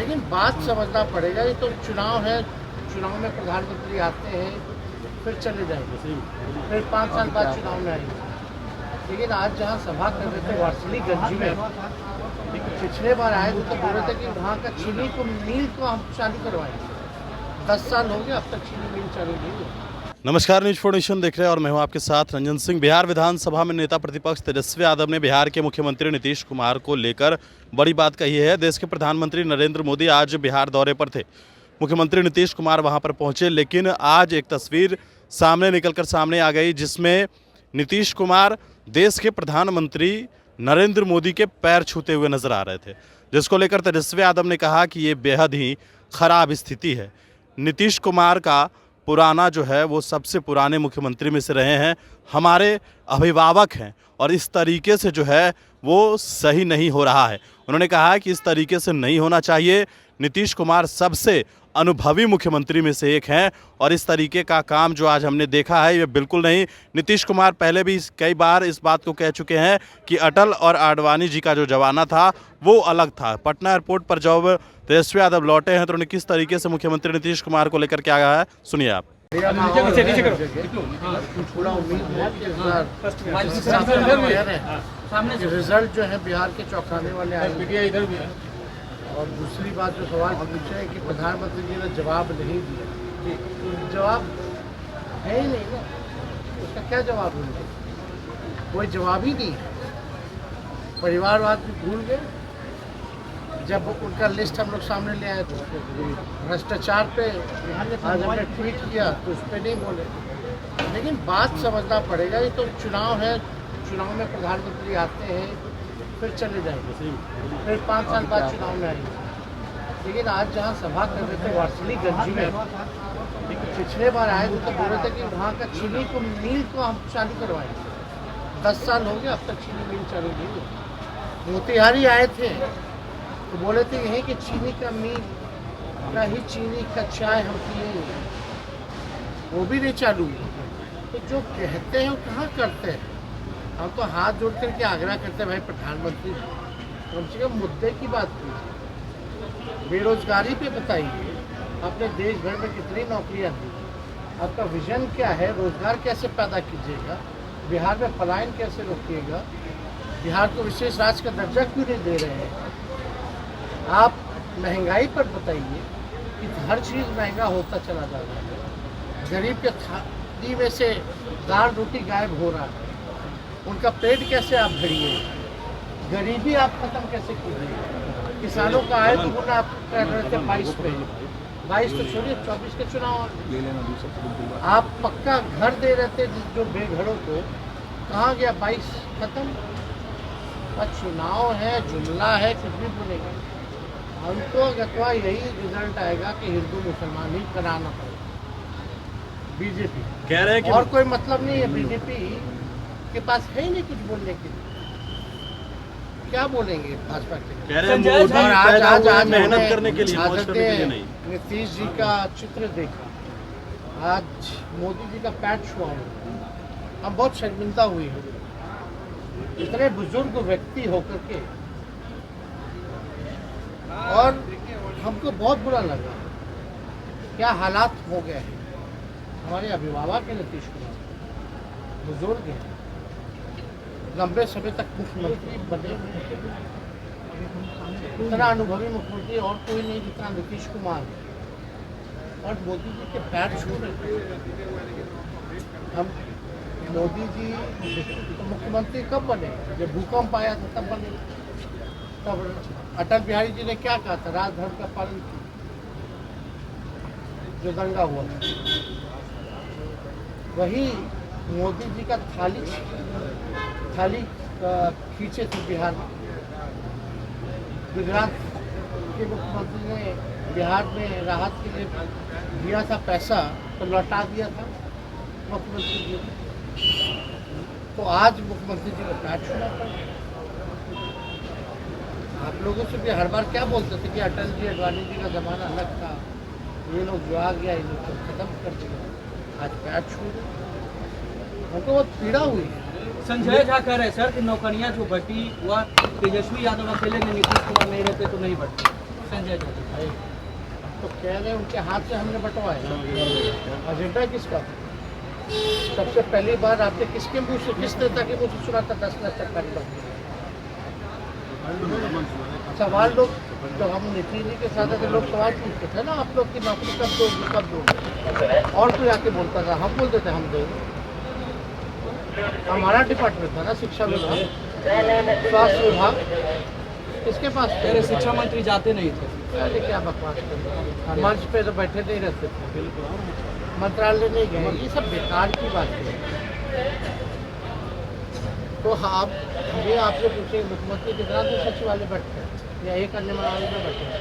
लेकिन बात समझना पड़ेगा, ये तो चुनाव है, चुनाव में प्रधानमंत्री आते हैं फिर चले जाएंगे, फिर 5 साल बाद चुनाव में आएंगे। लेकिन आज जहाँ सभा कर रहे थे वारसिलीगंज में, पिछले बार आए थे तो बोल रहे थे कि वहाँ का चीनी को मिल को हम चालू करवाएंगे। 10 साल हो गए, अब तक चीनी मिल चालू नहीं हुई। नमस्कार, न्यूज 4 नेशन देख रहे हैं और मैं हूं आपके साथ रंजन सिंह। बिहार विधानसभा में नेता प्रतिपक्ष तेजस्वी यादव ने बिहार के मुख्यमंत्री नीतीश कुमार को लेकर बड़ी बात कही है। देश के प्रधानमंत्री नरेंद्र मोदी आज बिहार दौरे पर थे। मुख्यमंत्री नीतीश कुमार वहां पर पहुंचे, लेकिन आज एक तस्वीर सामने निकलकर सामने आ गई जिसमें नीतीश कुमार देश के प्रधानमंत्री नरेंद्र मोदी के पैर छूते हुए नजर आ रहे थे, जिसको लेकर तेजस्वी यादव ने कहा कि ये बेहद ही खराब स्थिति है। नीतीश कुमार का पुराना जो है वो सबसे पुराने मुख्यमंत्री में से रहे हैं, हमारे अभिभावक हैं और इस तरीके से जो है वो सही नहीं हो रहा है। उन्होंने कहा कि इस तरीके से नहीं होना चाहिए। नीतीश कुमार सबसे अनुभवी मुख्यमंत्री में से एक हैं और इस तरीके का काम जो आज हमने देखा है ये बिल्कुल नहीं। नीतीश कुमार पहले भी कई बार इस बात को कह चुके हैं कि अटल और आडवाणी जी का जो जमाना था वो अलग था। पटना एयरपोर्ट पर जब तेजस्वी यादव लौटे हैं तो उन्होंने किस तरीके से मुख्यमंत्री नीतीश कुमार को लेकर क्या कहा है, सुनिए आप। रिजल्ट जो है बिहार के चौंकाने वाले आए इधर भी है। और दूसरी बात जो सवाल पूछे है कि प्रधानमंत्री जी ने जवाब नहीं दिया, जवाब है ही नहीं ना, उसका क्या जवाब देंगे? कोई जवाब ही नहीं है। परिवारवाद भी भूल गए। जब उनका लिस्ट हम लोग सामने ले आए तो भ्रष्टाचार पे आज हमने ट्वीट किया तो उस पर नहीं बोले। लेकिन बात समझना पड़ेगा, ये तो चुनाव है, चुनाव में प्रधानमंत्री आते हैं फिर चले जाएंगे, फिर 5 साल बाद चुनाव में आएंगे। लेकिन आज जहाँ सभा कर रहे थे वारसिलीगंज में, पिछले बार आए थे तो बोल रहे थे कि वहाँ का चीनी को मिल को हम चालू करवाएंगे। 10 साल हो गए, अब तक चीनी मिल चालू नहीं हुई। मोतिहारी आए थे तो बोले थे यहीं कि चीनी का मिल का ही चीनी का चाय हम पिएंगे, वो भी नहीं चालू हुआ। तो जो कहते हैं वो कहाँ करते हैं? हम तो हाथ जोड़ करके आग्रह करते हैं, भाई प्रधानमंत्री कम से कम मुद्दे की बात कीजिए, बेरोजगारी पे बताइए, अपने देश भर में कितनी नौकरियां हैं, आपका विजन क्या है, रोजगार कैसे पैदा कीजिएगा, बिहार में पलायन कैसे रोकिएगा, बिहार को विशेष राज्य का दर्जा क्यों नहीं दे रहे हैं आप, महंगाई पर बताइए कि हर चीज़ महंगा होता चला जा रहा है, गरीब के थाली में से दाल रोटी गायब हो रहा है, उनका पेट कैसे आप भरिए, गरीबी आप खत्म कैसे कीजिए, किसानों का आय दोगुना आप कर रहे थे 22 पे, 22 तो छोड़िए 24 के चुनाव आप पक्का घर दे रहे थे जो बेघरों को, कहाँ गया 22 खत्म। और चुनाव है, जुमला है, कुछ भी बोलेंगे, हमको गतवा यही रिजल्ट आएगा कि हिंदू मुसलमान ही कराना पड़ेगा। बीजेपी कह रहे हैं कि और कोई मतलब नहीं है, बीजेपी के पास है ही नहीं कुछ बोलने के लिए, क्या बोलेंगे भाजपा के? कह रहे हैं और आज मेहनत करने के लिए, मौज करने के लिए नहीं। नीतीश जी का चित्र देखा, आज मोदी जी का पैर छुआ, हम बहुत शर्मिंदा हुए हैं। इतने बुजुर्ग व्यक्ति होकर के, और हमको बहुत बुरा लगा क्या हालात हो गए हैं। हमारे अभिभावक है नीतीश कुमार, बुजुर्ग हैं, लंबे समय तक मुख्यमंत्री बने हुए, इतना अनुभवी मुख्यमंत्री और कोई नहीं जितना नीतीश कुमार है। और मोदी जी के पैर छू रहे हम। मोदी जी तो मुख्यमंत्री कब बने? जब भूकंप आया था तब बने। तब अटल बिहारी जी ने क्या कहा था? राजधर्म का पालन किया, जो दंगा हुआ था। वही मोदी जी का थाली खींचे थे बिहार में। गुजरात के मुख्यमंत्री ने बिहार में राहत के लिए दिया था पैसा, तो लौटा दिया था मुख्यमंत्री जी ने। तो आज मुख्यमंत्री जी को पैर छूना पड़ा। आप लोगों से भी हर बार क्या बोलते थे कि अटल जी आडवाणी जी का जमाना अलग था, ये लोग जो आ गया इन लोग को खत्म कर दिया। आज पैर छू हमको बहुत पीड़ा हुई है। संजय झा कह रहे सर कि नौकरियां जो बटी हुआ तेजस्वी यादव अकेले ने, नीतीश कुमार नहीं रहते तो नहीं बटी। संजय झा। भाई तो कह रहे हैं उनके हाथ से हमने बंटवाया, एजेंडा किसका था? सबसे पहली बार आपने किसके मुंह से, किस नेता के मुंह से सुना था 10 लाख सरकारी नौकरी? सवाल लोग जब हम नीतीश जी के साथ थे, लोग सवाल पूछते थे ना, आप लोग की नौकरी कब दोगे कब दोगे, और कोई आके बोलता था, हम बोलते थे हम देंगे। हमारा डिपार्टमेंट था ना, शिक्षा विभाग, स्वास्थ्य विभाग, किसके पास कह रहे शिक्षा मंत्री जाते नहीं थे। अरे क्या बकवास करते, मंच पे तो बैठे नहीं रहते थे, मंत्रालय नहीं गए, ये सब बेकार की बात है। तो आप ये आपसे पूछे मुख्यमंत्री कितना दूर सचिवालय बैठते हैं या एक अन्य मार्ग में बैठे हैं?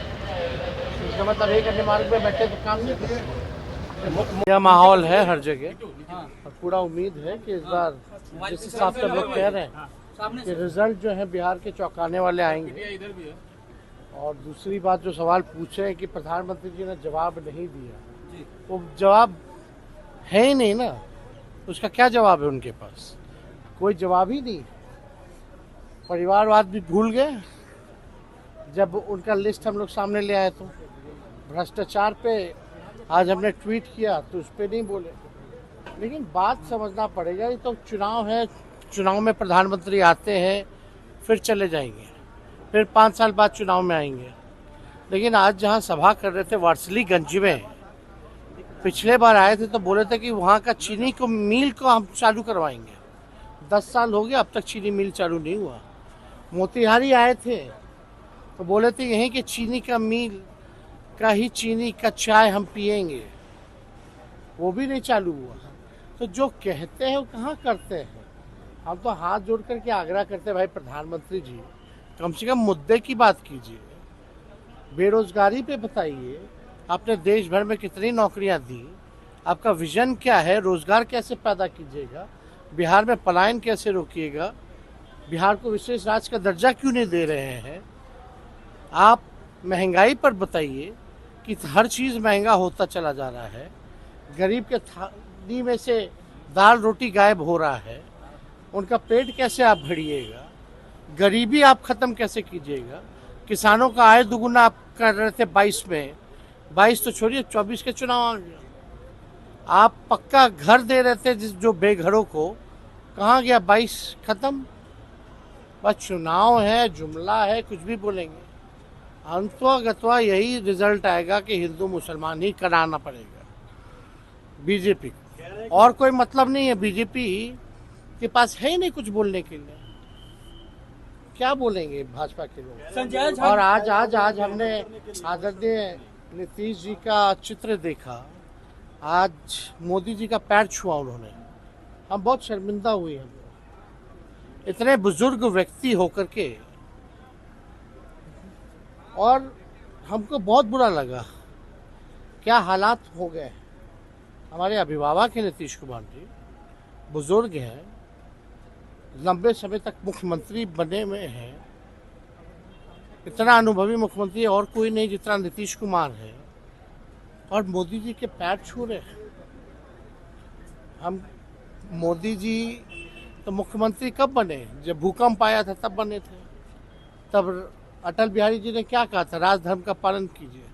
इसका मतलब एक अन्य मार्ग में बैठे तो काम नहीं करते। यह माहौल है हर जगह, और पूरा उम्मीद है कि इस बार जिस हिसाब से लोग कह रहे हैं कि रिजल्ट जो है बिहार के चौंकाने वाले आएंगे। और दूसरी बात जो सवाल पूछे हैं कि प्रधानमंत्री जी ने जवाब नहीं दिया, वो जवाब है ही नहीं ना, उसका क्या जवाब है उनके पास? कोई जवाब ही नहीं। परिवारवाद भी भूल गए जब उनका लिस्ट हम लोग सामने ले आए, तो भ्रष्टाचार पे आज हमने ट्वीट किया तो उस पर नहीं बोले। लेकिन बात समझना पड़ेगा, ये तो चुनाव है, चुनाव में प्रधानमंत्री आते हैं फिर चले जाएंगे, फिर 5 साल बाद चुनाव में आएंगे। लेकिन आज जहां सभा कर रहे थे वारसलीगंज में, पिछले बार आए थे तो बोले थे कि वहां का चीनी को मिल को हम चालू करवाएंगे। 10 साल हो गए अब तक चीनी मिल चालू नहीं हुआ। मोतिहारी आए थे तो बोले थे यहीं के चीनी का मिल का ही चीनी का चाय हम पिएंगे, वो भी नहीं चालू हुआ। तो जो कहते हैं वो कहाँ करते हैं? हम तो हाथ जोड़ करके आग्रह करते हैं, भाई प्रधानमंत्री जी कम से कम मुद्दे की बात कीजिए, बेरोजगारी पे बताइए, आपने देश भर में कितनी नौकरियां दी, आपका विजन क्या है, रोजगार कैसे पैदा कीजिएगा, बिहार में पलायन कैसे रोकिएगा, बिहार को विशेष राज्य का दर्जा क्यों नहीं दे रहे हैं आप, महंगाई पर बताइए कि हर चीज़ महंगा होता चला जा रहा है, गरीब के थाली में से दाल रोटी गायब हो रहा है, उनका पेट कैसे आप भरिएगा, गरीबी आप ख़त्म कैसे कीजिएगा, किसानों का आय दुगुना आप कर रहे थे 22 में, 22 तो छोड़िए 24 के चुनाव आ गया, आप पक्का घर दे रहे थे जो बेघरों को, कहाँ गया 22 खत्म। बस चुनाव है, जुमला है, कुछ भी बोलेंगे, अंततः यही रिजल्ट आएगा कि हिंदू मुसलमान ही कराना पड़ेगा बीजेपी को, और कोई मतलब नहीं है। बीजेपी के पास है ही नहीं कुछ बोलने के लिए, क्या बोलेंगे भाजपा के लोग। और आज हमने आदरणीय नीतीश जी का चित्र देखा, आज मोदी जी का पैर छुआ उन्होंने, हम बहुत शर्मिंदा हुए हम लोग, इतने बुजुर्ग व्यक्ति होकर के, और हमको बहुत बुरा लगा क्या हालात हो गए। हमारे अभिभावक हैं नीतीश कुमार जी, बुजुर्ग हैं, लंबे समय तक मुख्यमंत्री बने हुए हैं, इतना अनुभवी मुख्यमंत्री और कोई नहीं जितना नीतीश कुमार है, और मोदी जी के पैर छू रहे हैं। हम मोदी जी तो मुख्यमंत्री कब बने? जब भूकंप आया था तब बने थे। तब अटल बिहारी जी ने क्या कहा था? राजधर्म का पालन कीजिए,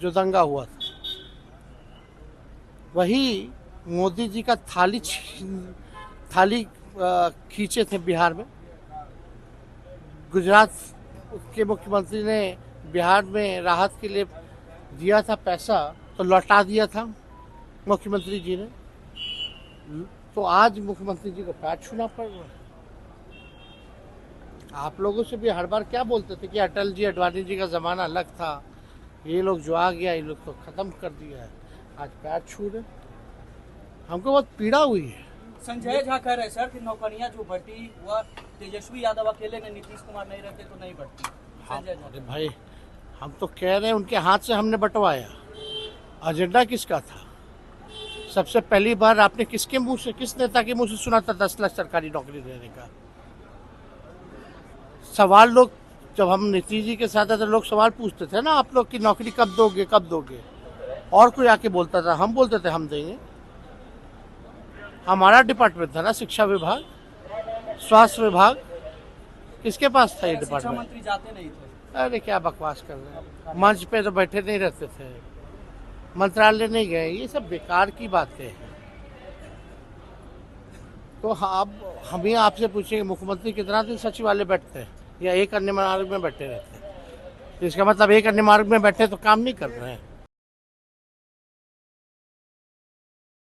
जो दंगा हुआ था। वही मोदी जी का थाली खींचे थे बिहार में। गुजरात के मुख्यमंत्री ने बिहार में राहत के लिए दिया था पैसा, तो लौटा दिया था मुख्यमंत्री जी ने। तो आज मुख्यमंत्री जी को पैर छूना पड़ रहा है। आप लोगों से भी हर बार क्या बोलते थे कि अटल जी अडवाणी जी का ज़माना अलग था, ये लोग जो आ गया ये लोग तो ख़त्म कर दिया है, आज पैर छू रहे। हमको बहुत पीड़ा हुई है। संजय झा कह रहे सर कि नौकरियां जो बढ़ी वह तेजस्वी यादव अकेले ने, नीतीश कुमार नहीं रहते तो नहीं बढ़ती। संजय झा, अरे भाई हम तो कह रहे हैं उनके हाथ से हमने बंटवाया, एजेंडा किसका था? सबसे पहली बार आपने किसके मुंह से, किस नेता के मुंह से सुना था 10 लाख सरकारी नौकरी देने का? सवाल लोग जब हम नीतीश जी के साथ थे, लोग सवाल पूछते थे ना, आप लोग की नौकरी कब दोगे कब दोगे, और कोई आके बोलता था, हम बोलते थे हम देंगे। हमारा डिपार्टमेंट था ना, शिक्षा विभाग, स्वास्थ्य विभाग, किसके पास था ये शिक्षा डिपार्टमेंट? मंत्री जाते नहीं थे। अरे क्या बकवास कर रहे हैं, मंच पे तो बैठे नहीं रहते थे, मंत्रालय नहीं गए, ये सब बेकार की बातें हैं। तो अब हम ही आपसे पूछेंगे मुख्यमंत्री कितना दिन सचिवालय बैठते हैं या एक अन्य मार्ग में बैठे रहते हैं? तो इसका मतलब एक अन्य मार्ग में बैठे तो काम नहीं कर रहे हैं।